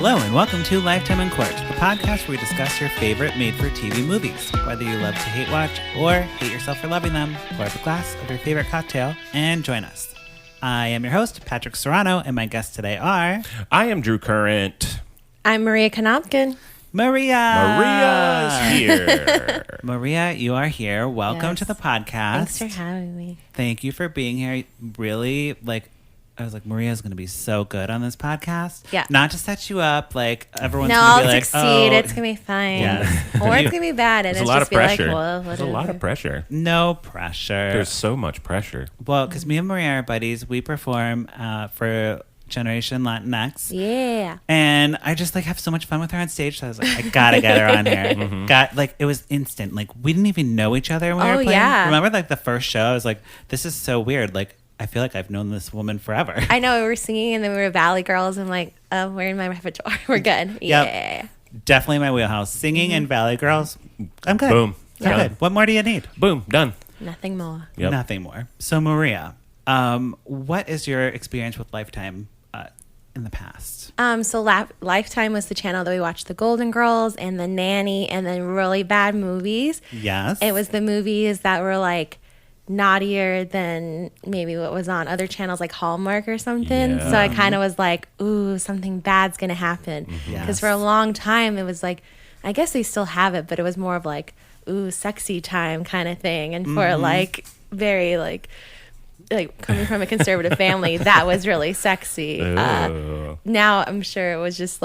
Hello and welcome to Lifetime in Court, the podcast where we discuss your favorite made-for-TV movies. Whether you love to hate watch or hate yourself for loving them, pour up a glass of your favorite cocktail and join us. I am your host, Patrick Serrano, and my guests today are... I am Drew Current. I'm Maria Konopken. Maria's here. Maria, you are here. Welcome to the podcast. Thanks for having me. Thank you for being here. Really, I was like, Maria's going to be so good on this podcast. Yeah. Not to set you up, everyone's No, going to I'll be like, succeed. oh. It's going to be fine. Yes. Or it's going to be bad. And There's it's a lot just of pressure. be like, well, There's a lot of pressure. No pressure. There's so much pressure. Well, because me and Maria are buddies. We perform for Generation Latinx. Yeah. And I just have so much fun with her on stage. So I was like, I gotta get her on here. It was instant. We didn't even know each other when we were playing. Yeah. Remember the first show? I was like, this is so weird. I feel like I've known this woman forever. I know. We were singing and then we were Valley Girls. And we're in my repertoire. We're good. Yeah. Definitely my wheelhouse. Singing and Valley Girls. I'm good. Boom. I'm Done. good. What more do you need? Boom. Done. Nothing more. Yep. Nothing more. So Maria, what is your experience with Lifetime in the past? Lifetime was the channel that we watched The Golden Girls and The Nanny and then really bad movies. Yes. It was the movies that were naughtier than maybe what was on other channels like Hallmark or something. Yeah. So I kind of was like, ooh, something bad's going to happen. Because for a long time, it was I guess they still have it, but it was more of ooh, sexy time kind of thing. And for very coming from a conservative family, that was really sexy. Now I'm sure it was just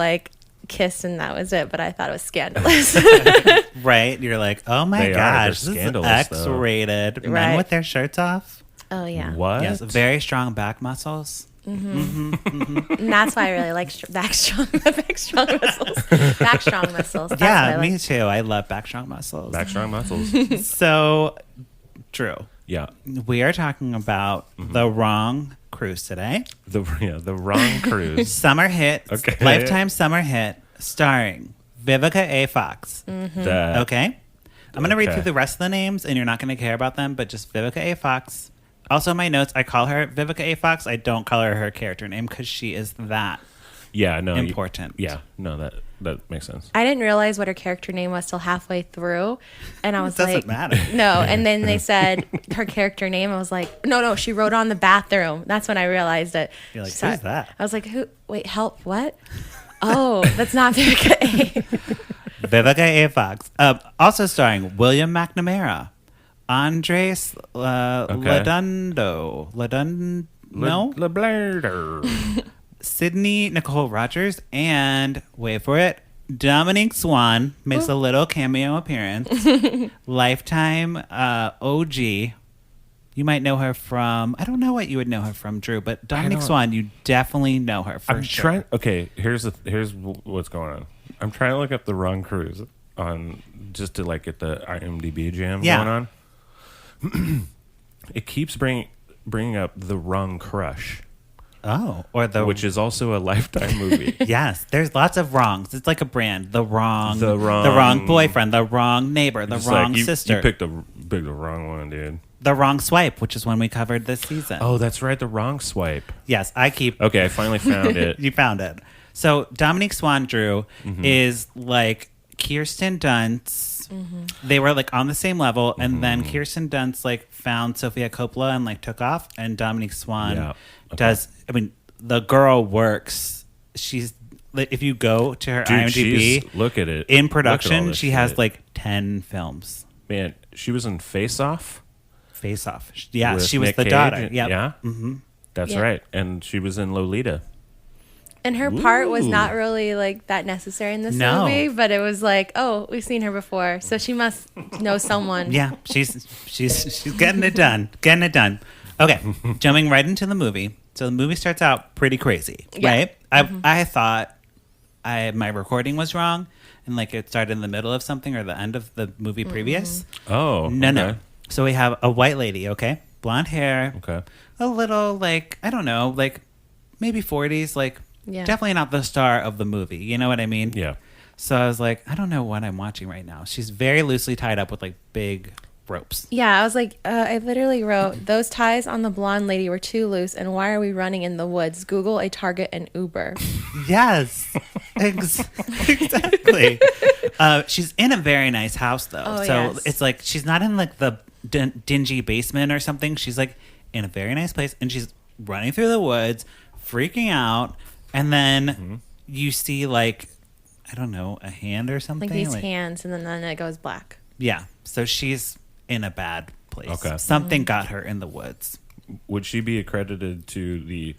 kiss and that was it, but I thought it was scandalous. Right? You're like, oh my They are. gosh, They're this is scandalous, though. X-rated. Men Right. with their shirts off. Oh, yeah. What? Yes, very strong back muscles. And that's why I really like back strong muscles. Back strong muscles. That's what Yeah, I like. me too. I love back strong muscles. Back strong muscles. So, Drew, Yeah. we are talking about The Wrong Cruise today. The wrong cruise. Summer hit, Okay. Lifetime summer hit, starring Vivica A Fox. That- Okay? I'm going to read Okay. through the rest of the names, and you're not going to care about them, but just Vivica A Fox. Also, in my notes, I call her Vivica A Fox. I don't call her character name because she is that Yeah, no. important. Yeah, no, that makes sense. I didn't realize what her character name was till halfway through. And I was It doesn't matter. No. And then they said her character name. I was like, no, she wrote on the bathroom. That's when I realized it. You're like, She said- who's that? I was like, who? Wait, help, what? Oh, that's not Vivica A. Vivica A. Fox. Also starring William McNamara, Andres Ladundo. No? LeBlader. Sidney Nicole Rogers, and wait for it, Dominique Swain makes a little cameo appearance. Lifetime OG. You might know her from, I don't know what you would know her from, Drew, but Dominique Swain, you definitely know her for sure. Okay, here's what's going on. I'm trying to look up The Wrong Cruise on just to get the IMDb jam going on. It keeps bringing up The Wrong Crush. Oh, or which is also a Lifetime movie. Yes, there's lots of wrongs. It's like a brand. The wrong boyfriend, the wrong neighbor, the Just wrong you sister. You picked the wrong one, dude. The wrong swipe, which is one we covered this season. Oh, that's right, The Wrong Swipe. Yes, I keep... Okay, I finally found it. You found it. So Dominique Swain, Drew, is like Kirsten Dunst. They were on the same level, and then Kirsten Dunst found Sofia Coppola and took off, and Dominique Swain does. I mean, the girl works. She's if you go to her IMDb, look at it in production. She has shit. 10 films. Man, she was in Face Off. Face Off. Yeah, with she was Nick the Cage. daughter. Yep. Yeah, that's Yeah. right. And she was in Lolita. And her part was not really that necessary in this No. movie, but it was oh, we've seen her before, so she must know someone. Yeah, she's getting it done. Getting it done. Okay, jumping right into the movie. So the movie starts out pretty crazy, right? I thought my recording was wrong, and it started in the middle of something or the end of the movie previous. Oh, No. okay. So we have a white lady, okay, blonde hair, Okay. a little I don't know, maybe 40s, Yeah. definitely not the star of the movie. You know what I mean? Yeah. So I was like, I don't know what I'm watching right now. She's very loosely tied up with big ropes. Yeah, I was like, I literally wrote, those ties on the blonde lady were too loose, and why are we running in the woods? Google a Target and Uber. Yes, exactly. She's in a very nice house, though. Oh, so yes. it's like she's not in like the dingy basement or something. She's like in a very nice place, and she's running through the woods, freaking out. And then you see like, I don't know, a hand or something. Like these hands, and then it goes black. Yeah. So she's in a bad place. Okay. Something got her in the woods. Would she be accredited to the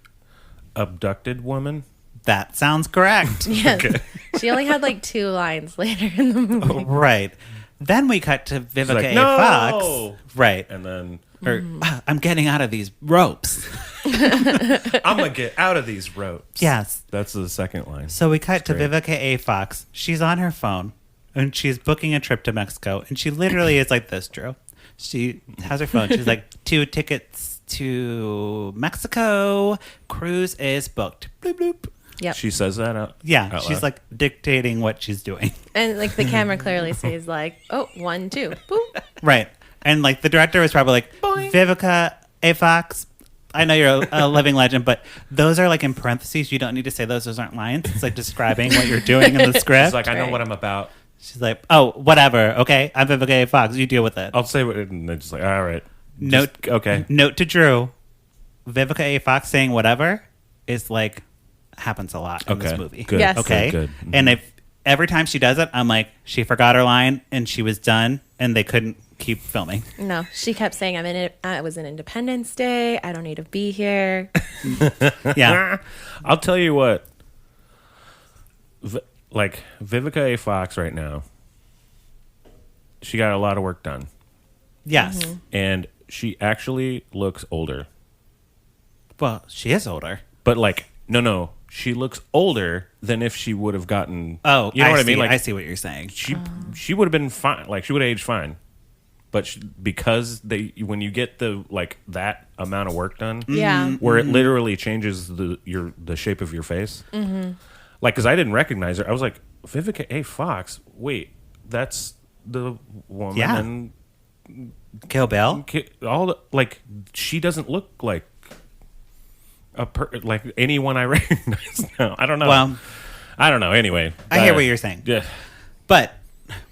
abducted woman? That sounds correct. Yes. Okay. She only had like 2 lines later in the movie. Oh, right. Then we cut to Vivica like, A. no! Fox. Right. And then... I'm getting out of these ropes. I'm going to get out of these ropes. Yes. That's the second line. So we cut to great. Vivica A. Fox. She's on her phone, and she's booking a trip to Mexico. And she literally is like this, Drew. She has her phone. She's like, 2 tickets to Mexico. Cruise is booked. Bloop, bloop. Yep. She says that out Yeah, she's like dictating what she's doing. And like the camera clearly says like, oh, 1, 2, boop. Right. And like the director was probably like, Boing. Vivica A. Fox, I know you're a living legend, but those are like in parentheses. You don't need to say those. Those aren't lines. It's like describing what you're doing in the script. She's like, I know what I'm about. She's like, oh, whatever. Okay, I'm Vivica A. Fox. You deal with it. I'll say what, and they're just like, all right. Okay. Note to Drew, Vivica A. Fox saying whatever is like, happens a lot in this movie. Good. Yes. Okay. Good. And if every time she does it, I'm like, she forgot her line and she was done and they couldn't keep filming. No, she kept saying, it was an Independence Day. I don't need to be here. Yeah. I'll tell you what. Like Vivica A. Fox right now, she got a lot of work done. Yes. Mm-hmm. And she actually looks older. Well, she is older. But like, no. She looks older than if she would have gotten. Oh, you know what I see. mean? Like, I see what you're saying. She would have been fine. Like she would have aged fine. But because when you get that amount of work done, Yeah. where it literally changes the shape of your face. Mm-hmm. Like, because I didn't recognize her, I was like, Vivica A. Fox. Wait, that's the woman. Yeah. And Kill Bill? she doesn't look like like anyone I recognize now. I don't know. Well, I don't know. Anyway, I hear what you're saying. Yeah, But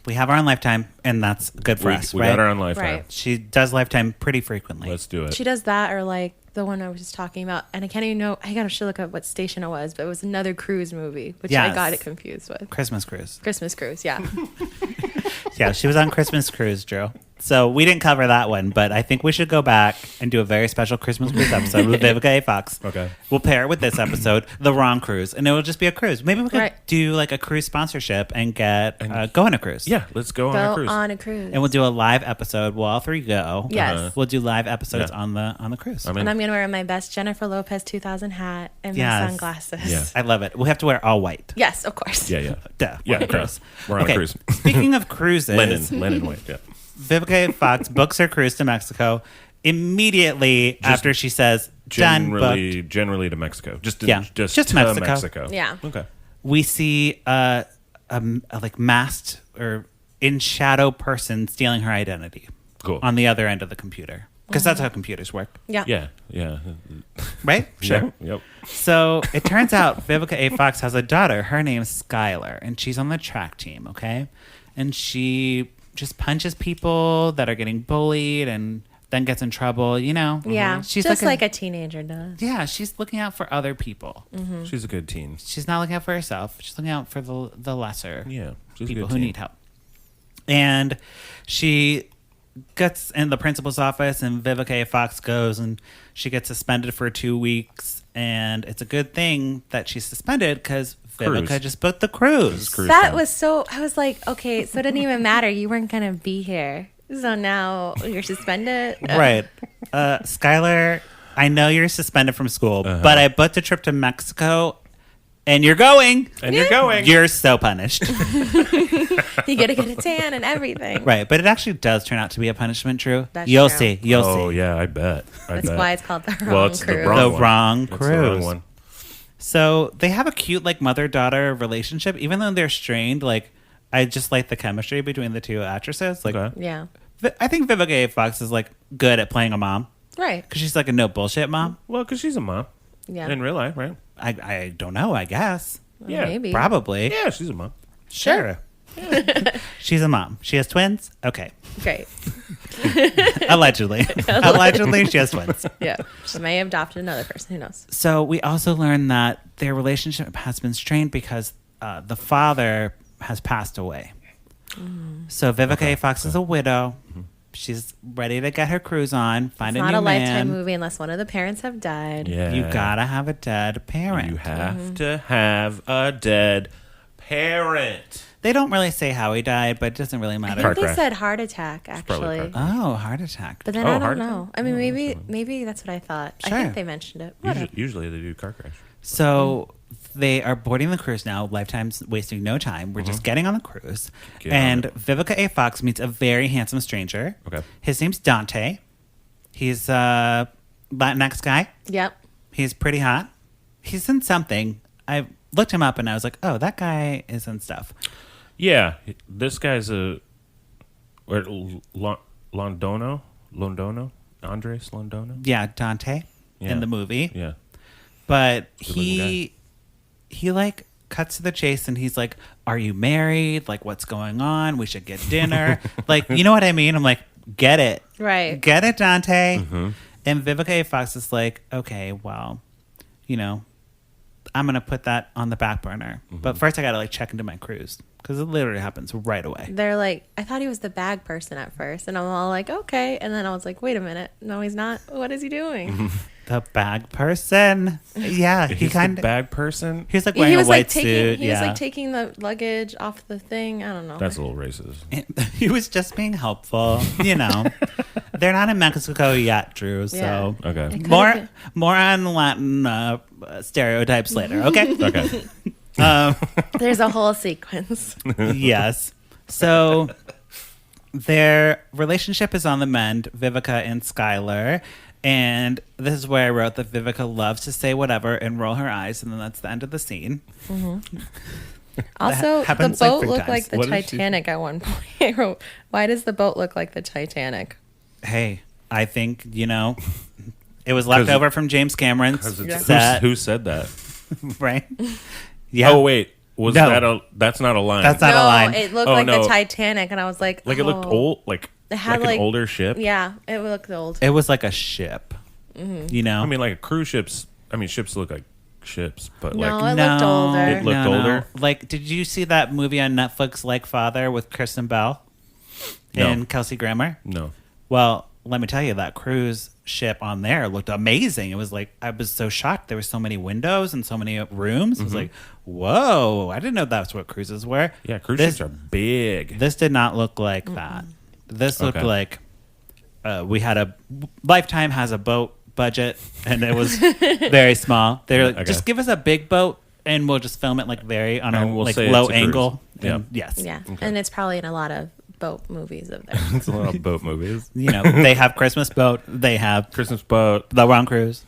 we have her on Lifetime, and that's good for us, we right? got her on Lifetime. Right. She does Lifetime pretty frequently. Let's do it. She does that, or like the one I was just talking about, and I can't even know. I should look up what station it was, but it was another cruise movie, which I Yes. got it confused with. Christmas Cruise. Christmas Cruise, yeah. Yeah, she was on Christmas Cruise, Drew. So we didn't cover that one, but I think we should go back and do a very special Christmas Cruise episode with Vivica A. Fox. Okay. We'll pair it with this episode, The Wrong Cruise, and it will just be a cruise. Maybe we could do like a cruise sponsorship and get go on a cruise. Yeah, let's go on a cruise. And we'll do a live episode. We'll all 3 go. Yes. We'll do live episodes on the cruise. And I'm going to wear my best Jennifer Lopez 2000 hat and my Yes. sunglasses. Yeah. I love it. We'll have to wear all white. Yes, of course. Yeah. Duh. Yeah, We're on a cruise. We're on a cruise. Speaking of cruises, Linen white. Yeah. Vivica A. Fox books her cruise to Mexico immediately after she says, done, booked. Generally to Mexico. Just to Mexico. Yeah. Okay. We see a like masked or in shadow person stealing her identity. Cool. On the other end of the computer. Because that's how computers work. Yeah. Yeah. Right? Sure. Yep. So it turns out Vivica A. Fox has a daughter. Her name's Skylar, and she's on the track team, okay? And she just punches people that are getting bullied and then gets in trouble, you know? Yeah. She's just like a teenager does. Yeah, she's looking out for other people. Mm-hmm. She's a good teen. She's not looking out for herself. She's looking out for the lesser she's people a good who teen. need help. And she gets in the principal's office, and Vivica A. Fox goes, and she gets suspended for 2 weeks. And it's a good thing that she's suspended because Vivica just booked the cruise. That was so... I was like, okay, so it didn't even matter. You weren't going to be here. So now you're suspended? Right. Skylar, I know you're suspended from school, but I booked a trip to Mexico, and you're going. You're so punished. You get to get a tan and everything. Right, but it actually does turn out to be a punishment, Drew. That's You'll true. see. You'll see. Oh, yeah, I bet. That's why it's called the wrong Well, it's cruise. the wrong one. Wrong It's the cruise. wrong one. So they have a cute, like, mother-daughter relationship, even though they're strained. Like, I just like the chemistry between the two actresses. Like, Yeah. I think Vivica A Fox is like good at playing a mom. Right. Because she's like a no bullshit mom. Well, because she's a mom. Yeah. In real life, right? I don't know, I guess. Yeah. Maybe. Probably. Yeah, she's a mom. Sure. She's a mom. She has twins? Okay. Great. Allegedly. Allegedly, she has twins. Yeah. She may have adopted another person. Who knows? So we also learned that their relationship has been strained because the father has passed away. So Vivica A. Fox is a widow. She's ready to get her cruise on, find It's a not new a Lifetime man. movie unless one of the parents have died. Yeah. You gotta have a dead parent. You have to have a dead parent. They don't really say how he died, but it doesn't really I matter. think they crash. said heart attack, probably actually. car Oh, heart attack. But then Oh, I don't heart know. attack? I mean, maybe that's what I thought. I Sure. think they mentioned it. Whatever. Usually they do car crash. So they are boarding the cruise now. Lifetime's wasting no time. We're just getting on the cruise. Get on and it. Vivica A. Fox meets a very handsome stranger. Okay. His name's Dante. He's a Latinx guy. Yep. He's pretty hot. He's in something. I looked him up and I was like, oh, that guy is in stuff. Yeah, this guy's a Londono, Andres Londono. Yeah, Dante Yeah. in the movie. Yeah, But Good-looking he like cuts to the chase and he's like, are you married? Like, what's going on? We should get dinner. Like, you know what I mean? I'm like, get it. Right. Get it, Dante. And Vivica A. Fox is like, okay, well, you know, I'm going to put that on the back burner. But first I got to like check into my cruise because it literally happens right away. They're like, I thought he was the bag person at first. And I'm all like, okay. And then I was like, wait a minute. No, he's not. What is he doing? The bag person. Yeah, he he's kind the of. bag person. He was like wearing a white suit. He was Yeah. like taking the luggage off the thing. I don't know. That's a little racist. He was just being helpful. You know, they're not in Mexico yet, Drew. So Yeah. Okay. It could've more been- more on Latin stereotypes later. Okay. Okay. There's a whole sequence. Yes. So their relationship is on the mend, Vivica and Skylar. And this is where I wrote that Vivica loves to say whatever and roll her eyes, and then that's the end of the scene. Also, the happens, like, boat 3 looked times. like the What did she- Titanic at one point. I wrote, why does the boat look like the Titanic? Hey, I think, you know, it was left 'Cause- over from James Cameron's Who set, said that? right? Yeah. Oh wait, No. that's not a line? That's not a line. It looked Oh, like no. the Titanic, and I was like, like it looked oh. old, like It had, like an like- older ship. Yeah, it looked old. It was like a ship, you know? I mean, like a cruise ships. I mean, ships look like ships, but No, like it looked older. It looked older? Like, did you see that movie on Netflix, Like Father, with Kristen Bell No. and Kelsey Grammer? no. Well, let me tell you, that cruise ship on there looked amazing. It was like, I was so shocked. There were so many windows and so many rooms. It was like, whoa, I didn't know that's what cruises were. Yeah, cruise This- ships are big. This did not look like that. This looked Okay. like we had a Lifetime has a boat budget, and it was very small. They're like, Okay. just give us a big boat, and we'll just film it like very on a And we'll like say low it's a cruise. angle. Yeah. And yes, Yeah, Okay. and it's probably in a lot of boat movies of theirs. It's a lot of boat movies. you know they have Christmas boat. They have Christmas boat, the wrong cruise.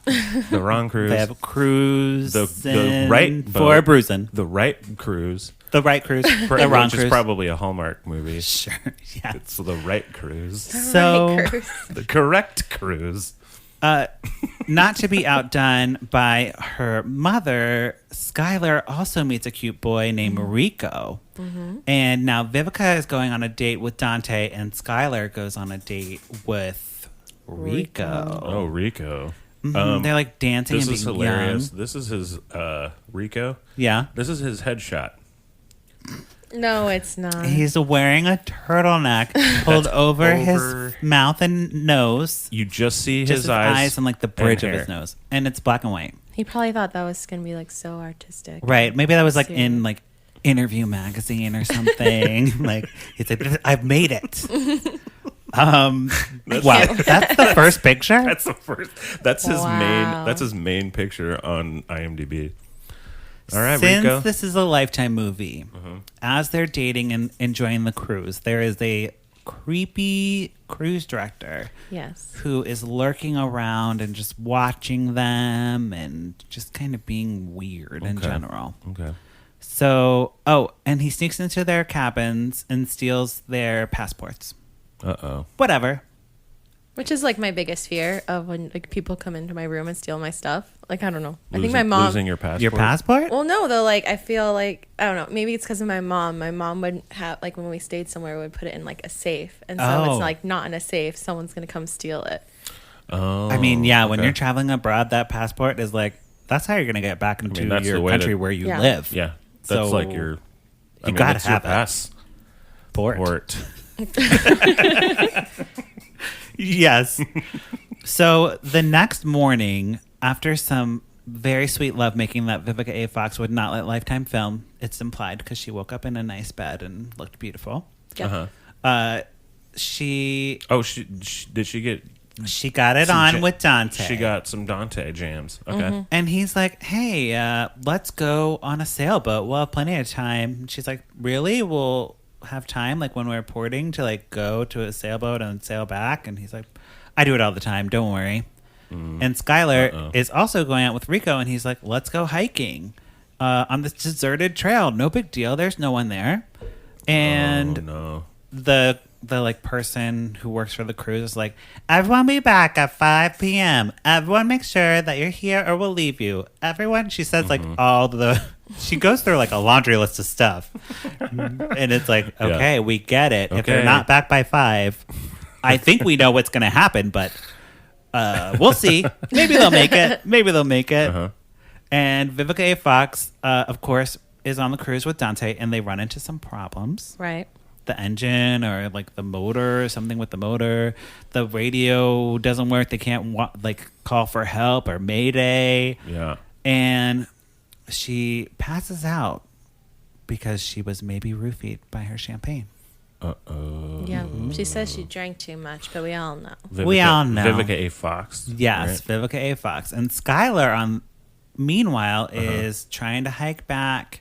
the wrong cruise, They have cruise. the right for boat. bruising. the right cruise, The right cruise. the which wrong is cruise. probably a Hallmark movie. Sure. Yeah. It's the right cruise, So. Right, Cruise. the correct cruise. Not to be outdone by her mother, Skylar also meets a cute boy named Rico. And now Vivica is going on a date with Dante, and Skylar goes on a date with Rico. Oh, Rico. They're like dancing This and is being hilarious. young. This is his Rico. Yeah. This is his headshot. No, it's not. He's wearing a turtleneck pulled over over- his mouth and nose. You just see Just his eyes and like the bridge of hair. his nose. And it's black and white. He probably thought that was going to be like so artistic. Right. Maybe that was like Yeah. in like Interview magazine or something. Like he's like, I've made it. Wow, that's the first picture. That's the first. That's his Wow. main. That's his main picture on IMDb. All right, Since Rico. this is a Lifetime movie, as they're dating and enjoying the cruise, there is a creepy cruise director Yes. who is lurking around and just watching them and just kind of being weird in Okay. general. Okay. So, and he sneaks into their cabins and steals their passports. Whatever. Which is like my biggest fear of when like people come into my room and steal my stuff. Like, I don't know. I think my mom losing your passport. Your passport? Well, no, though. Like, I feel like I don't know. Maybe it's because of my mom. My mom would have like when we stayed somewhere, would put it in like a safe, and so it's like not in a safe. Someone's gonna come steal it. Oh, I mean, yeah. When you're traveling abroad, that passport is like that's how you're gonna get back into your country where you live. Yeah, that's like your. You gotta have your passport. Yes. So the next morning, after some very sweet lovemaking that Vivica A. Fox would not let Lifetime film, it's implied because she woke up in a nice bed and looked beautiful. Yep. She did she get? She got it on with Dante. She got some Dante jams. Okay. Mm-hmm. And he's like, hey, let's go on a sailboat. We'll have plenty of time. And she's like, really? We'll have time like when we're porting to like go to a sailboat and sail back? And he's like, I do it all the time. Don't worry. And Skylar is also going out with Rico, and he's like, let's go hiking on this deserted trail. No big deal. There's no one there. And the like person who works for the cruise is like, everyone be back at 5 p.m. Everyone make sure that you're here or we'll leave you. Everyone, she says like she goes through like a laundry list of stuff. And it's like, okay, we get it. Okay. If they're not back by 5, I think we know what's going to happen, but we'll see. Maybe they'll make it. And Vivica A. Fox, of course, is on the cruise with Dante, and they run into some problems. Right. The engine or like the motor, something with the motor. The radio doesn't work. They can't like call for help or mayday. Yeah. And she passes out because she was maybe roofied by her champagne. Yeah. She says she drank too much, but we all know. We all know. Vivica A. Fox. Yes, right? Vivica A. Fox. And Skylar, meanwhile, is trying to hike back.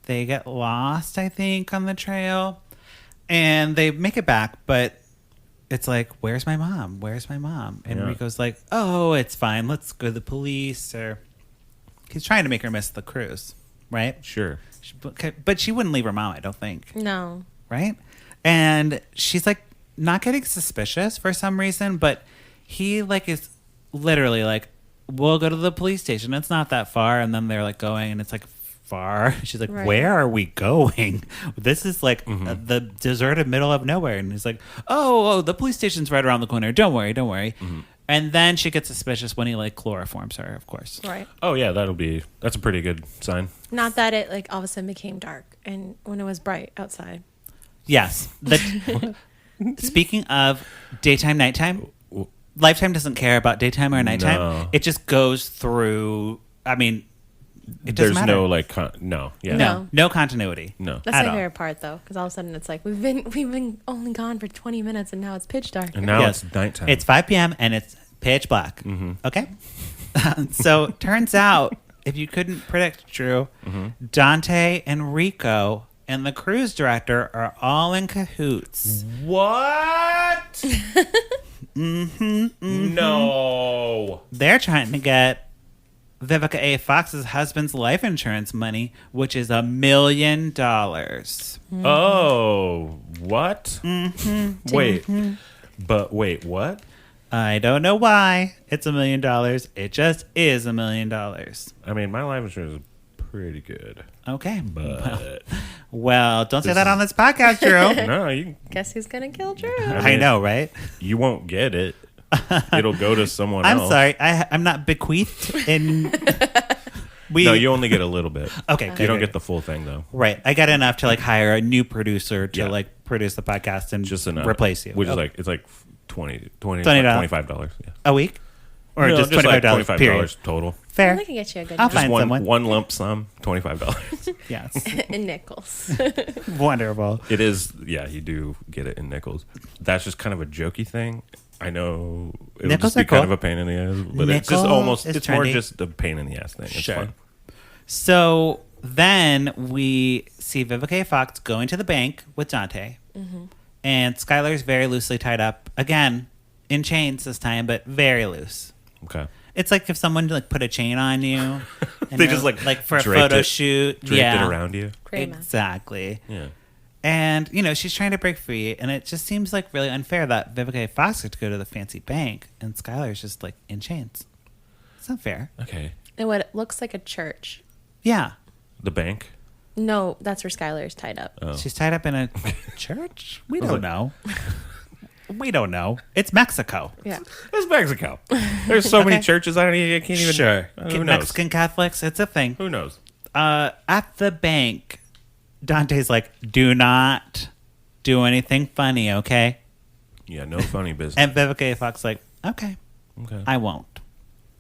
They get lost, I think, on the trail. And they make it back, but it's like, where's my mom? Where's my mom? And Rico's like, oh, it's fine. Let's go to the police. Or he's trying to make her miss the cruise, right? Sure. But she wouldn't leave her mom, I don't think. No. Right? And she's like not getting suspicious for some reason, but he like is literally like, we'll go to the police station. It's not that far. And then they're like going, and it's like far. She's like, where are we going? This is like the deserted middle of nowhere. And he's like, oh, the police station's right around the corner. Don't worry. And then she gets suspicious when he like chloroforms her, of course. Right. Oh yeah, that's a pretty good sign. Not that it like all of a sudden became dark and when it was bright outside. Yes. Speaking of daytime, nighttime, Lifetime doesn't care about daytime or nighttime. No. It just goes through. I mean, it doesn't matter. No like no continuity. No, that's my favorite part though, because all of a sudden it's like we've been only gone for 20 minutes and now it's pitch dark. And now it's nighttime. It's 5 p.m. and it's pitch black. Okay, so turns out if you couldn't predict, Drew, Dante and Rico and the cruise director are all in cahoots. What? No. They're trying to get Vivica A. Fox's husband's life insurance money, which is $1 million. Oh, what? Wait, what? I don't know why it's $1 million. It just is $1 million. I mean, my life insurance is pretty good. Okay. But well, don't say that on this podcast, Drew. No, you guess who's gonna kill Drew? I know, right? You won't get it. It'll go to someone else. I'm sorry. I'm not bequeathed in. No, you only get a little bit. Okay, you don't get the full thing though. Right, I got enough to like hire a new producer to like produce the podcast and just enough. Replace you. Which is like it's like $25 a week, or just $25 total. Fair. I can get you a good. I'll find someone. One lump sum, $25. Yes, in nickels. Wonderful. It is. Yeah, you do get it in nickels. That's just kind of a jokey thing. I know it would just be kind of a pain in the ass, but it's just almost. It's more just a pain in the ass thing. It's fun. So then we see Vivica A. Fox going to the bank with Dante, and Skylar's very loosely tied up again in chains this time, but very loose. Okay. It's like if someone like put a chain on you. And they just like for a photo shoot. Draped it around you. Exactly. Yeah. And, she's trying to break free, and it just seems like really unfair that Vivica A Fox had to go to the fancy bank, and Skylar's just, like, in chains. It's not fair. Okay. And what looks like a church. Yeah. The bank? No, that's where Skylar's tied up. Oh. She's tied up in a church? We don't know. We don't know. It's Mexico. Yeah. It's Mexico. There's so many churches, I can't even... Sure. Who knows? Mexican Catholics, it's a thing. Who knows? At the bank, Dante's like, do not do anything funny, okay? Yeah, no funny business. And Vivica A Fox like, okay, I won't.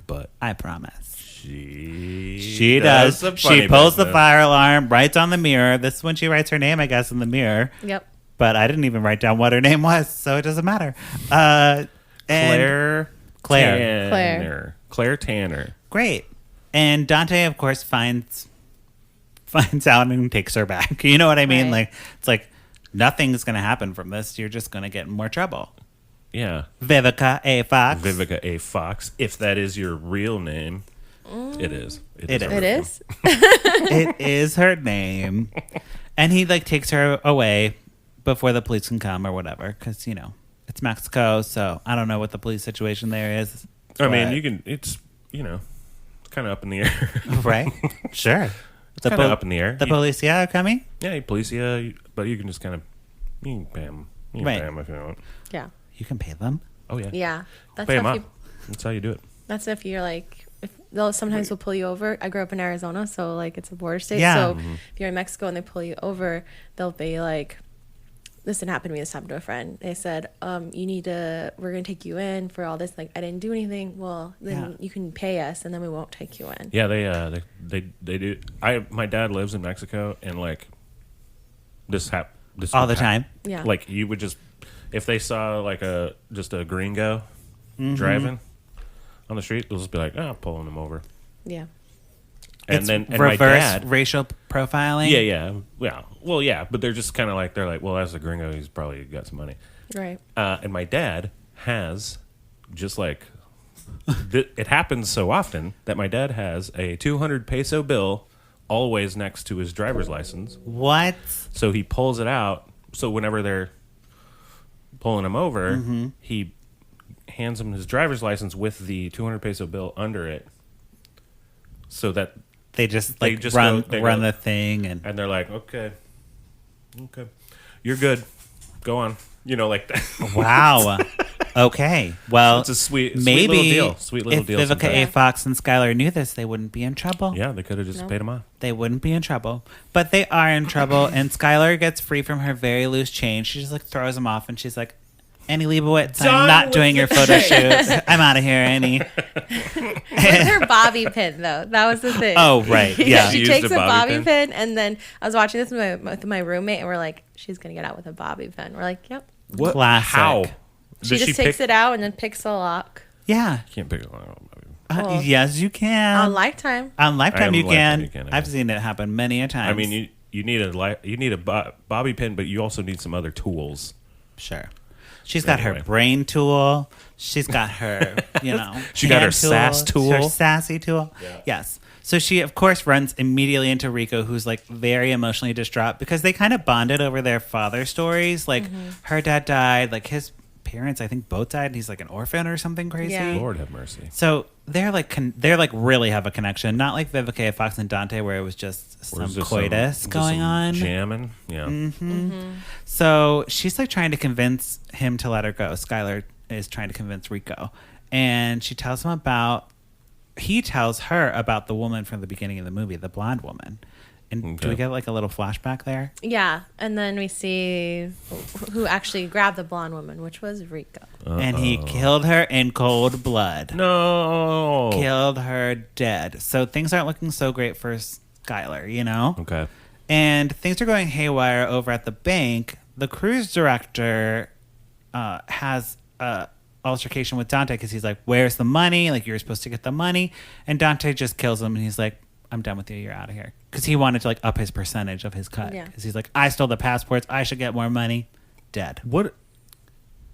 But I promise. She does. some She funny pulls the business. fire alarm, writes on the mirror. This is when she writes her name, I guess, in the mirror. Yep. But I didn't even write down what her name was, so it doesn't matter. Claire Tanner. Great. And Dante, of course, finds out and takes her back. You know what I mean? Right. Like, it's like nothing's going to happen from this. You're just going to get in more trouble. Yeah. Vivica A Fox. Vivica A Fox, if that is your real name. It is. It is. It is? It is her name. And he, like, takes her away before the police can come or whatever. Because, it's Mexico, so I don't know what the police situation there is. I mean, it's kind of up in the air. Right? Sure. It's kind of up in the air. The policia are coming? Yeah, policia, but you can just kind of, you can pay them. You can Right. pay them if you want. Yeah. You can pay them? Oh, yeah. Yeah. That's Pay how them if up. That's how you do it. That's if you're like, sometimes they'll pull you over. I grew up in Arizona, so like it's a border state. Yeah. So if you're in Mexico and they pull you over, they'll be like, this didn't happen to me, this happened to a friend. They said, we're going to take you in for all this. Like, I didn't do anything. Well, then you can pay us and then we won't take you in. Yeah, they do. My dad lives in Mexico, and like this All the time? Yeah. Like you would just, if they saw like just a gringo driving on the street, they'll just be like, pulling them over. Yeah. It's And my reverse dad, racial profiling? yeah. Well, yeah, but they're just kind of like, they're like, well, that's a gringo. He's probably got some money. Right. And my dad has just like, it happens so often that my dad has a 200 peso bill always next to his driver's license. What? So he pulls it out. So whenever they're pulling him over, he hands him his driver's license with the 200 peso bill under it, so that They just They like just run go- the thing and they're like, okay, you're good, go on, like that. wow. Okay. Well, It's a sweet maybe little deal. Sweet little if deal. Vivica A sometimes. Fox and Skylar knew this, they wouldn't be in trouble. Yeah, they could have just No. paid him off. They wouldn't be in trouble. But they are in trouble, and Skylar gets free from her very loose chain. She just like throws him off, and she's like, Annie Leibovitz, Done I'm not with doing your photo shoot. I'm out of here, Annie. With her bobby pin, though. That was the thing. Oh, right. Yeah. She She used takes a a bobby bobby pin, and then I was watching this with my roommate, and we're like, she's going to get out with a bobby pin. We're like, yep. What? Classic. How? She Does just takes it out and then picks the lock. Yeah. Can't pick it up. Oh. Yes, you can. On Lifetime. On Lifetime, you Lifetime, can. you can, I I've guess. seen it happen many a time. I mean, you need a bobby pin, but you also need some other tools. Sure. She's got her Anyway. brain tool. She's got her, She got her hand sass tool. Her sassy tool. Yeah. Yes. So she, of course, runs immediately into Rico, who's like very emotionally distraught because they kind of bonded over their father stories. Like her dad died, like his parents, I think, both died. And he's like an orphan or something crazy. Yeah. Lord have mercy. So they're like really have a connection, not like Vivica A Fox and Dante, where it was just some coitus going on. Jamming. Yeah. So she's like trying to convince him to let her go. Skylar is trying to convince Rico, and he tells her about the woman from the beginning of the movie, the blonde woman. And do we get like a little flashback there? Yeah. And then we see who actually grabbed the blonde woman, which was Rico. And he killed her in cold blood. No. Killed her dead. So things aren't looking so great for Skylar, Okay. And things are going haywire over at the bank. The cruise director has a altercation with Dante because he's like, where's the money? Like, you're supposed to get the money. And Dante just kills him, and he's like, I'm done with you. You're out of here. Because he wanted to like up his percentage of his cut. Yeah. Because he's like, I stole the passports. I should get more money. Dead. What?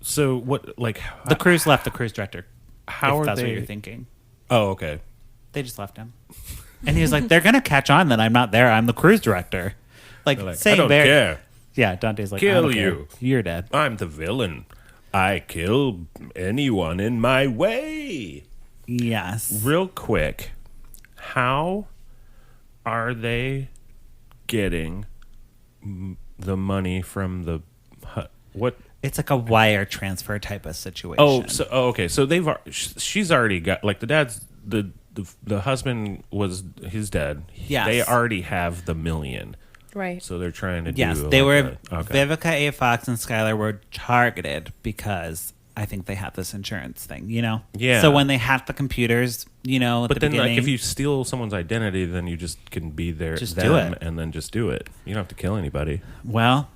So what? Like The cruise left the cruise director. How if are that's they? what you're thinking. Oh, okay. They just left him. And he was like, they're going to catch on that I'm not there. I'm the cruise director. Like, They're like, I saying don't very, care. Yeah, Dante's like, Kill I don't care. you. You're dead. I'm the villain. I kill anyone in my way. Yes. Real quick, how are they getting the money from the what? It's like a wire transfer type of situation. Okay. So she's already got, like, the dad's the husband he's dead. Yes. They already have the $1 million. Right. So they're trying to Yes, do they like were. okay. Vivica A. Fox and Skylar were targeted because I think they had this insurance thing, Yeah. So when they hacked the computers, at But the then, beginning, like, if you steal someone's identity, then you just can be there, Just them, do it. and then just do it. You don't have to kill anybody. well,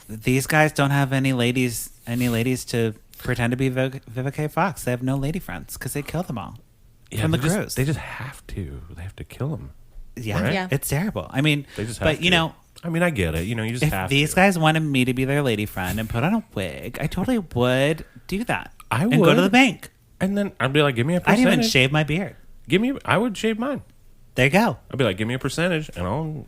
these guys don't have any ladies to pretend to be Vivica A. Fox. They have no lady friends because they kill them all from the cruise. They just have to. They have to kill them. Yeah, right? Yeah. It's terrible. I mean, They just have but to. I mean, I get it. You just if have these to. guys wanted me to be their lady friend and put on a wig, I totally would do that. I and go to would. the bank. And then I'd be like, give me a I'd percentage. even shave my beard. I would shave mine. There you go. I'd be like, give me a percentage, and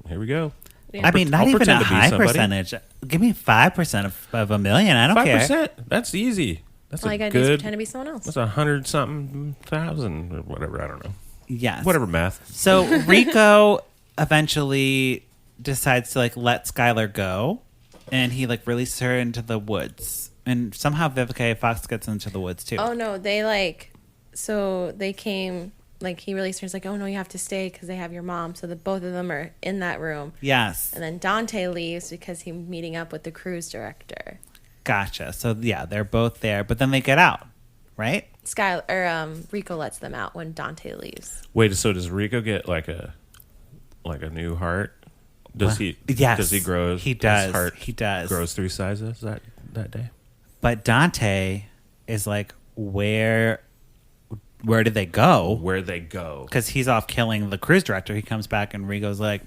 here we go. Yeah. I mean, not I'll even pretend a to be high somebody. percentage. Give me 5% of $1 million. I don't care. 5%. That's easy. That's All a you gotta do is good. pretend to be someone else. That's 100-something thousand or whatever. I don't know. Yes. Whatever math. So Rico eventually decides to let Skylar go, and he releases her into the woods. And somehow Vivica A. Fox gets into the woods too. Oh no, so they came. He released her. He's like, oh no, you have to stay because they have your mom. So both of them are in that room. Yes. And then Dante leaves because he's meeting up with the cruise director. Gotcha. So yeah, they're both there, but then they get out, right? Rico lets them out when Dante leaves. Wait, so does Rico get like a new heart? Does he? Yes. Does he grow? He does. His heart He does. grows 3 sizes that day. But Dante is like, where did they go? Where they go? Because he's off killing the cruise director. He comes back and Rigo's like,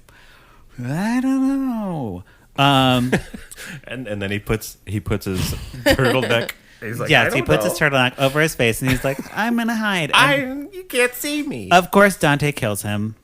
I don't know. And then he puts his turtleneck. He's like, yes, he puts his turtleneck over his face and he's like, I'm gonna hide. You can't see me. Of course, Dante kills him,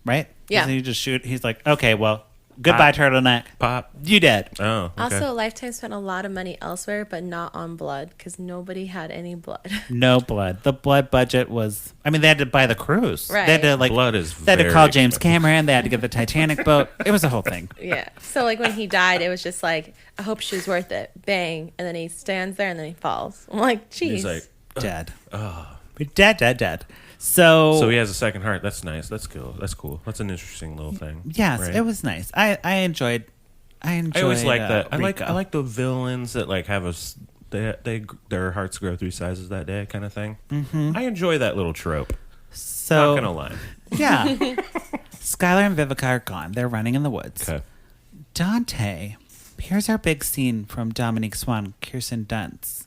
right? Yeah. Doesn't he just shoot? He's like, okay, well, goodbye, turtleneck. Pop. You dead. Oh. Okay. Also, Lifetime spent a lot of money elsewhere, but not on blood because nobody had any blood. No blood. The blood budget was. I mean, they had to buy the cruise. Right. They had to Blood is They had to very call James expensive. Cameron. They had to get the Titanic boat. It was a whole thing. Yeah. So when he died, it was just like, I hope she was worth it. Bang. And then he stands there and then he falls. I'm like, geez. He's like, Dead. We're dead. So he has a second heart. That's nice. That's cool. That's an interesting little thing. yes, right? it was nice. I enjoyed. I always like that. I Rico. like the villains that have their hearts grow 3 sizes that day kind of thing. Mm-hmm. I enjoy that little trope. So Not gonna lie. yeah, Skylar and Vivica are gone. They're running in the woods. Okay. Dante, here's our big scene from Dominique Swain, Kirsten Dunst,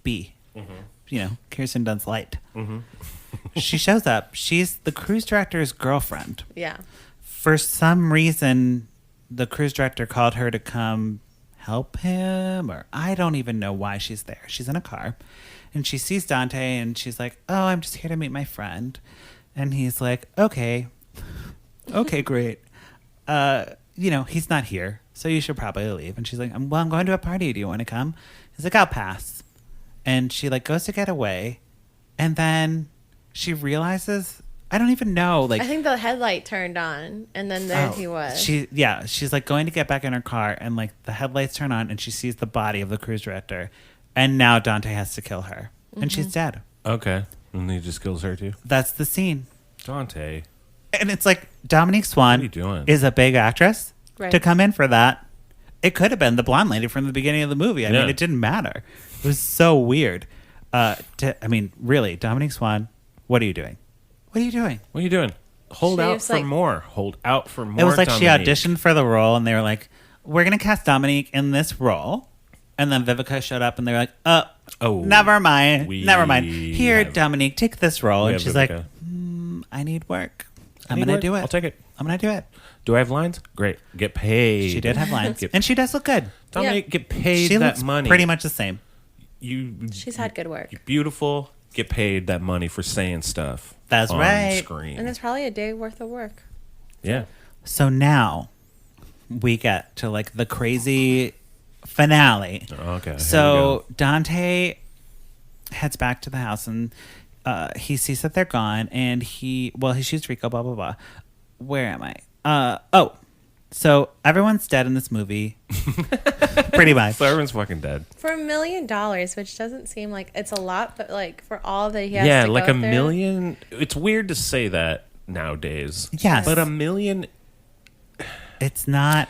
B. Mm-hmm. Kirsten Dunst light. Mm-hmm. She shows up. She's the cruise director's girlfriend. Yeah. For some reason, the cruise director called her to come help him, or I don't even know why she's there. She's in a car, and she sees Dante, and she's like, oh, I'm just here to meet my friend. And he's like, okay, great. He's not here, so you should probably leave. And she's like, I'm going to a party. Do you want to come? He's like, I'll pass. And she goes to get away, and then she realizes, I don't even know. I think the headlight turned on, and then there he was. She's going to get back in her car, and the headlights turn on, and she sees the body of the cruise director, and now Dante has to kill her, and she's dead. Okay. And he just kills her too. That's the scene, Dante. and it's like Dominique Swain What are you doing? is a big actress Right. to come in for that. It could have been the blonde lady from the beginning of the movie. I Yeah. mean, it didn't matter. It was so weird. Really, Dominique Swain, what are you doing? What are you doing? What are you doing? Hold She out was for like- more. Hold out for more. It was like she Dominique. auditioned for the role, and they were like, we're going to cast Dominique in this role. And then Vivica showed up, and they were like, Oh, never mind. we Never mind. Here, have- Dominique, take this role. we And have she's Vivica. like, I need work. I I'm need going work. to do it. I'll take it. I'm going to do it. Do I have lines? Great. Get paid. She did have lines. Get- And she does look good. Dominique, get paid She that looks money. pretty much the same. She's had good work. You're beautiful. Get paid that money for saying stuff. That's on right. Screen. And it's probably a day worth of work. Yeah. So now we get to like the crazy finale. Okay. So Dante heads back to the house and he sees that they're gone and he shoots Rico, blah, blah, blah. Where am I? So everyone's dead in this movie. Pretty much. So everyone's fucking dead. For $1 million, which doesn't seem like it's a lot, but like for all that he has to go like through. $1 million. It's weird to say that nowadays. Yes. But $1 million. It's not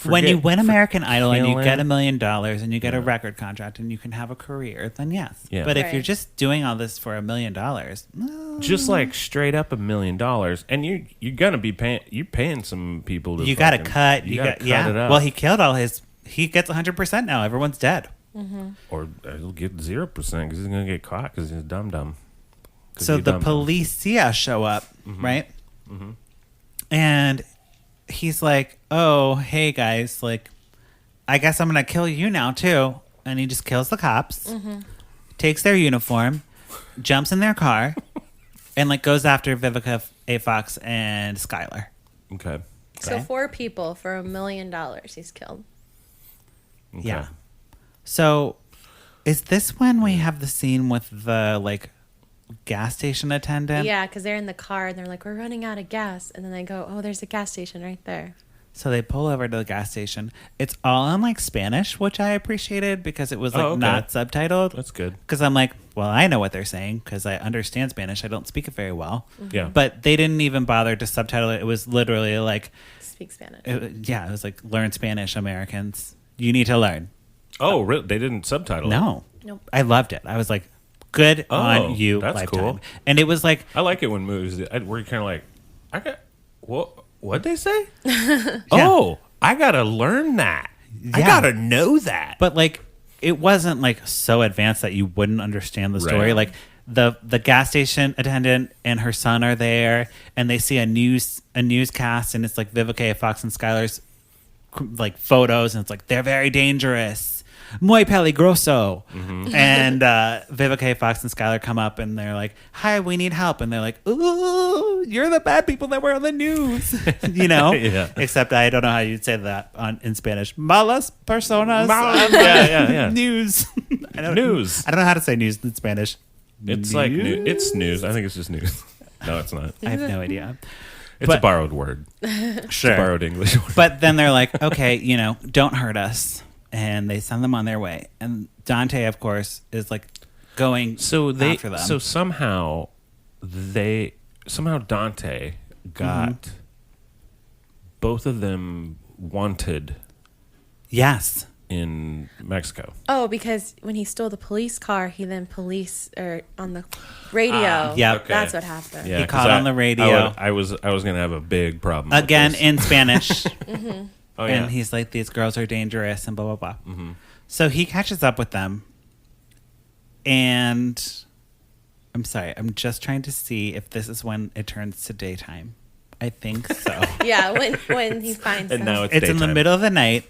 when you win American Idol and you get $1 million and you get a record contract and you can have a career, then yes. Yeah. But if you're just doing all this for $1 million, just like straight up $1 million, and you're gonna be paying some people to. You got to cut. You got cut it up. Well, he killed all his. He gets 100% now. Everyone's dead. Mm-hmm. Or he'll get 0% because he's gonna get caught because he's dumb. So the policia show up, right? Mm-hmm. And he's like, "Oh, hey guys, like, I guess I'm gonna kill you now too." And he just kills the cops, takes their uniform, jumps in their car, and like goes after Vivica A Fox and Skylar. Okay. So 4 people for $1 million he's killed. Okay. Yeah. So, is this when we have the scene with the like gas station attendant? Yeah, because they're in the car and they're like, "We're running out of gas," and then they go, "Oh, there's a gas station right there." So they pull over to the gas station. It's all in like Spanish, which I appreciated because it was like not subtitled. That's good. Because I'm like, well, I know what they're saying because I understand Spanish. I don't speak it very well. Mm-hmm. Yeah. But they didn't even bother to subtitle it. It was literally like, Speak Spanish. it was like, learn Spanish, Americans. You need to learn. Oh, really? They didn't subtitle it? No. Nope. I loved it. I was like, good on you, that's Lifetime. cool. And it was like, I like it when movies where you're kind of like, what'd they say? Oh, I gotta learn that. I gotta know that. but like, it wasn't like so advanced that you wouldn't understand the story. Right. Like the gas station attendant and her son are there, and they see a newscast, and it's like Vivica A Fox and Skylar's like photos, and it's like they're very dangerous. Muy peligroso. Mm-hmm. And Vivica A Fox and Skylar come up and they're like, "Hi, we need help." And they're like, "Ooh, you're the bad people that were on the news." You know? Yeah. Except I don't know how you'd say that in Spanish. Malas personas. Yeah. News. News. I don't know how to say news in Spanish. It's like it's news. I think it's just news. No, it's not. I have no idea. It's a borrowed word. Sure. It's a borrowed English word. But then they're like, "Okay, don't hurt us." And they send them on their way. And Dante, of course, is like going after them. So somehow Dante got both of them wanted. Yes. In Mexico. Oh, because when he stole the police car, he then on the radio. Yeah, okay. That's what happened. He caught on the radio. I was gonna have a big problem again with this. in Spanish. Oh, yeah. And he's like, "These girls are dangerous," and blah blah blah. Mm-hmm. So he catches up with them, and I'm sorry, I'm just trying to see if this is when it turns to daytime. I think so. Yeah, when he finds And them. now it's in the daytime. middle of the night,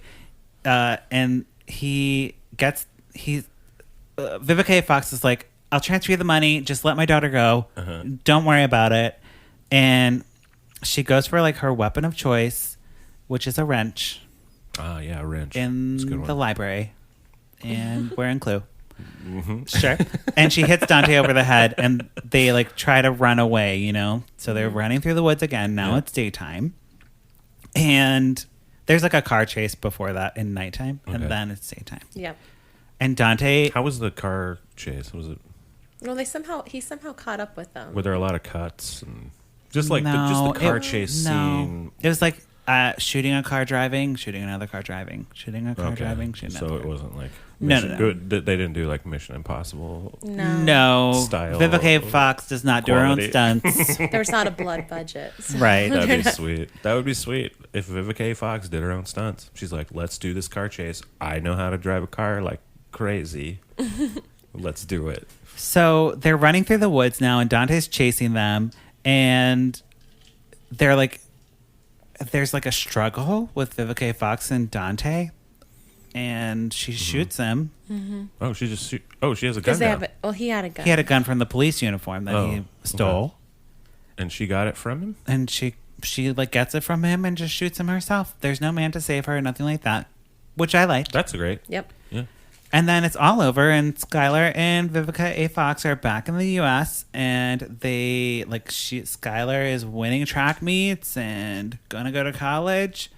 and Vivica A Fox is like, "I'll transfer you the money. Just let my daughter go. Don't worry about it." And she goes for like her weapon of choice, which is a wrench. Ah, yeah, a wrench. In That's a good the one. library. And we're in Clue. Mm-hmm. Sure. And she hits Dante over the head, and they like try to run away, So they're running through the woods again. Now it's daytime. And there's like a car chase before that in nighttime, and then it's daytime. Yep. And Dante... How was the car chase? Was it... Well, he somehow caught up with them. Were there a lot of cuts? And just like the car chase scene? It was like shooting a car driving, shooting another car driving, shooting a car driving, shooting So another. it wasn't like... No. They didn't do like Mission Impossible. No. Style Vivica A Fox does not do her own quality. stunts. There's not a blood budget. So. Right. That'd be sweet. That would be sweet if Vivica A Fox did her own stunts. She's like, "Let's do this car chase. I know how to drive a car like crazy. Let's do it." So they're running through the woods now, and Dante's chasing them, and they're like, there's like a struggle with Vivica A Fox and Dante, and she shoots him. Mm-hmm. Oh, she has a gun now. He had a gun. He had a gun from the police uniform that he stole. Okay. And she got it from him? And she she like gets it from him and just shoots him herself. There's no man to save her, nothing like that, which I liked. That's great. Yep. Yeah. And then it's all over, and Skylar and Vivica A. Fox are back in the U.S. and they Skylar is winning track meets and gonna go to college,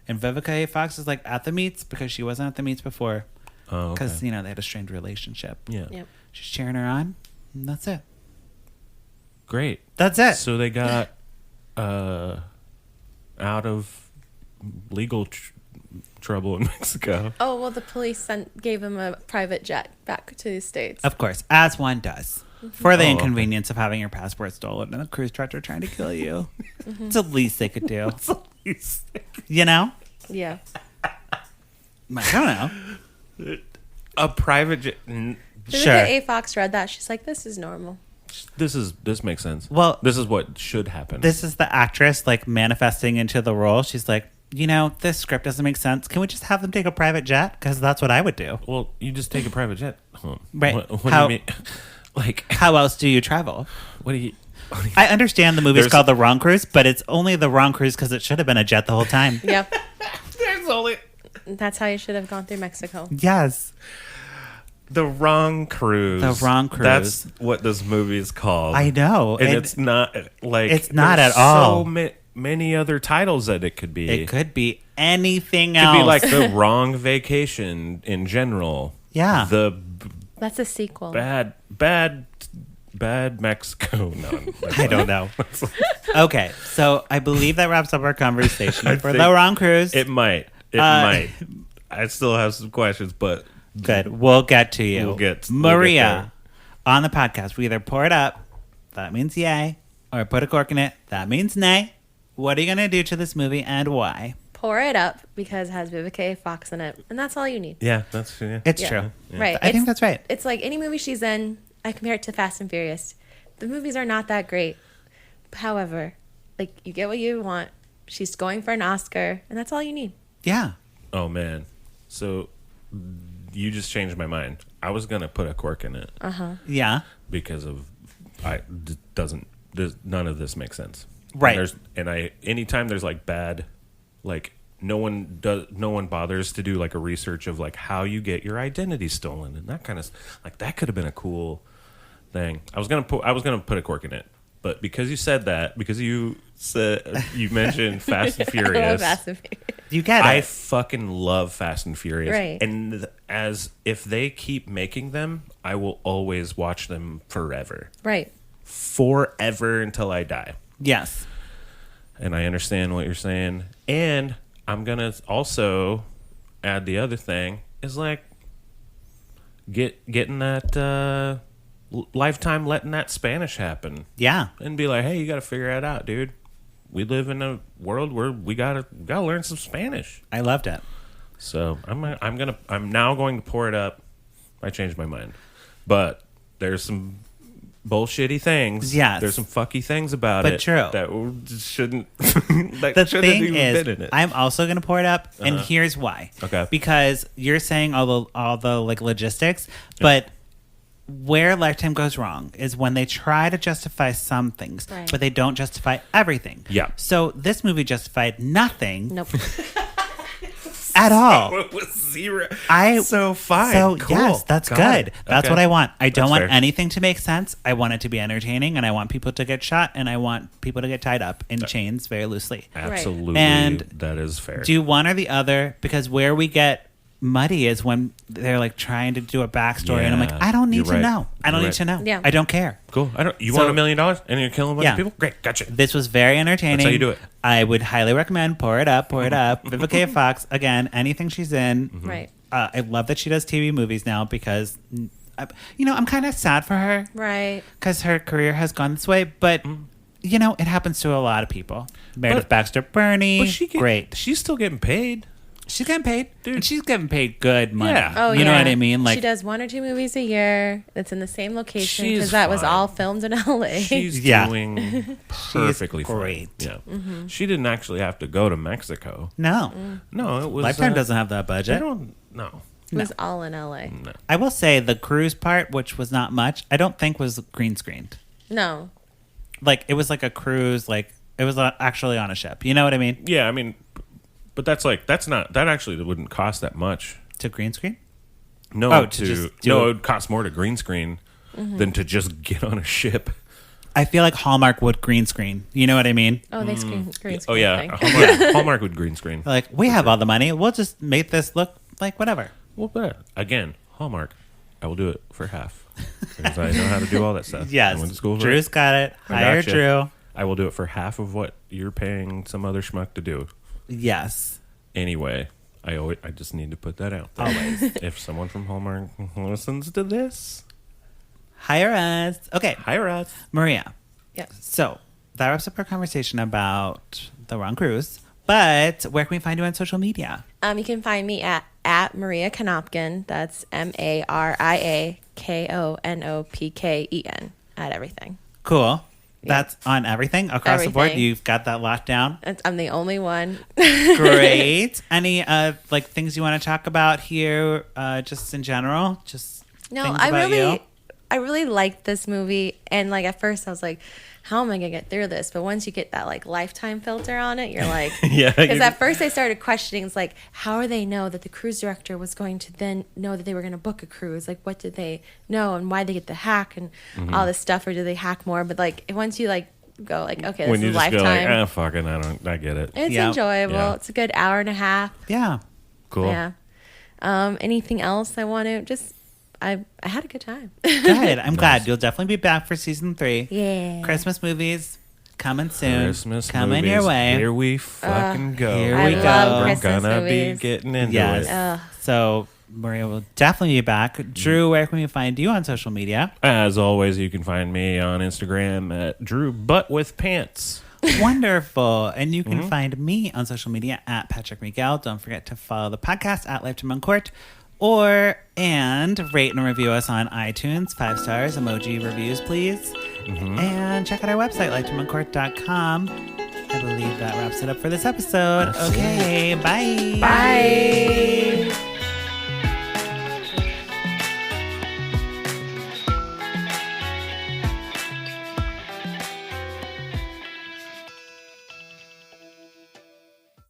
and Vivica A. Fox is like at the meets because she wasn't at the meets before. Oh, because they had a strained relationship. Yeah. Yep. She's cheering her on, and that's it. Great. That's it. So they got out of legal trouble in Mexico. Oh, well, the police gave him a private jet back to the States. Of course, as one does. For the Oh, inconvenience of having your passport stolen and a cruise director trying to kill you. It's the least they could do. You know? Yeah. I don't know. A private jet. Vivica A. Fox read that. She's like, this is normal. This makes sense. Well, this is what should happen. This is the actress like manifesting into the role. She's like, this script doesn't make sense. Can we just have them take a private jet? Because that's what I would do. Well, you just take a private jet home. Right. What do you mean? Like, how else do you travel? What do you? I understand the movie's called The Wrong Cruise, but it's only The Wrong Cruise because it should have been a jet the whole time. Yep. There's only. That's how you should have gone through Mexico. Yes. The Wrong Cruise. The Wrong Cruise. That's what this movie is called. I know. And it's not like... It's not there's at all. so many other titles that it could be. It could be anything It else. could be like The Wrong Vacation in general. Yeah. That's a sequel. Bad Mexico. No, I don't know. Okay, so I believe that wraps up our conversation for The think Wrong Cruise. It might. It might. I still have some questions, but... Good. We'll get to you. We'll get Maria, on the podcast, we either pour it up, that means yay, or put a cork in it, that means nay. What are you going to do to this movie and why? Pour it up because it has Vivica A. Fox in it, and that's all you need. Yeah, that's true. It's Yeah. true. Yeah. Right. I think that's right. It's like any movie she's in, I compare it to Fast and Furious. The movies are not that great. However, like you get what you want. She's going for an Oscar, and that's all you need. Yeah. Oh, man. So you just changed my mind. I was going to put a cork in it. Yeah. Because of... none of this makes sense. Right. Anytime there's like bad... Like no one bothers to do like a research of like how you get your identity stolen and that kind of like that could have been a cool thing. I was gonna put a cork in it, but because you said that, because you mentioned Fast and Furious, I love Fast and Furious. You get it. I fucking love Fast and Furious, Right. and as if they keep making them, I will always watch them forever, Right. forever until I die. Yes. And I understand what you're saying. And I'm going to also add the other thing is like getting that lifetime letting that Spanish happen. Yeah. And be like, hey, you got to figure that out, dude. We live in a world where we gotta learn some Spanish. I loved it. So I'm now going to pour it up. I changed my mind. But there's some bullshitty things. Yes. There's some fucky things about But it true. that shouldn't The thing even is, been in it. I'm also going to pour it up, and here's why. Okay. Because you're saying all the like logistics, but where Lifetime goes wrong is when they try to justify some things, Right. but they don't justify everything. Yeah. So this movie justified nothing Nope. at all. It was zero. I So fine. So Cool. yes, that's Got good. it. That's Okay. what I want. I don't That's want fair. anything to make sense. I want it to be entertaining, and I want people to get shot, and I want people to get tied up in chains very loosely. Absolutely. And that is fair. Do one or the other, because where we get muddy is when they're like trying to do a backstory, and I'm like, Yeah. I don't need You're to right. know. I don't You're need to know. Yeah. I don't care. Cool. You So- want $1 million and you're killing a bunch Yeah. of people? Great. Gotcha. This was very entertaining. That's how you do it. I would highly recommend Pour It Up, Pour It Up. Vivica A. Fox, again, anything she's in. Right. I love that she does TV movies now because, I'm kind of sad for her Right. because her career has gone this way. But, it happens to a lot of people. Meredith Baxter Burney, great. She's still getting paid. She's getting paid. Dude. And she's getting paid good money. Yeah. Oh, you know what I mean? she does 1 or 2 movies a year. That's in the same location She's because that was fine. all filmed in LA. She's Yeah. doing perfectly fine. great. Yeah. Mm-hmm. She didn't actually have to go to Mexico. No. No, it was Lifetime doesn't have that They budget. don't. No. It was all in LA. I will say the cruise part, which was not much, I don't think was green screened. No. Like, it was like a cruise, like It was actually on a ship. You know what I mean? Yeah, I mean, but that actually wouldn't cost that much. To green screen? No, it would cost more to green screen than to just get on a ship. I feel like Hallmark would green screen. You know what I mean? Oh, they green screen. Oh yeah, Hallmark would green screen. Like, we have all the money. We'll just make this look like whatever. Well, but again, Hallmark, I will do it for half because I know how to do all that stuff. Yes, I went to school for Drew's it. got it. Hire gotcha. Drew. I will do it for half of what you're paying some other schmuck to do. Yes. Anyway, I just need to put that out there. Always. If someone from Hallmark listens to this, Hire us. Okay. hire us. Maria. Yeah. So that wraps up our conversation about the wrong cruise. But where can we find you on social media? You can find me at Maria Konopken. That's MariaKonopken at everything. Cool. Yeah. That's on everything across the board. You've got that locked down. I'm the only one. Great. Any like things you want to talk about here, just in general? Just No, things I about really, you? I really liked this movie, and like at first I was like, how am I gonna get through this? But once you get that like Lifetime filter on it, you're like, Yeah, Because at first I started questioning, it's like, how are they know that the cruise director was going to then know that they were going to book a cruise? Like, what did they know, and why did they get the hack and all this stuff, or did they hack more? But like once you like go like, okay, this When you is just Lifetime. go like, fuck it, I get it. It's Yeah. enjoyable. Yeah. It's a good hour and a half. Yeah. Cool. Yeah. Anything else I want to just? I had a good time. Good. I'm glad. You'll definitely be back for season 3. Yeah. Christmas movies coming soon. Christmas coming movies. your way. Here we fucking go. Here I we love go. We're Christmas gonna movies. be getting into Yes. it. So Maria will definitely be back. Drew, where can we find you on social media? As always, you can find me on Instagram at Drew Butt with Pants. Wonderful. And you can find me on social media at Patrick Miguel. Don't forget to follow the podcast at Lifetime on Court. And rate and review us on iTunes. 5 stars, emoji reviews, please. And check out our website, lifetimeoncourt.com. I believe that wraps it up for this episode. Okay, bye. Bye.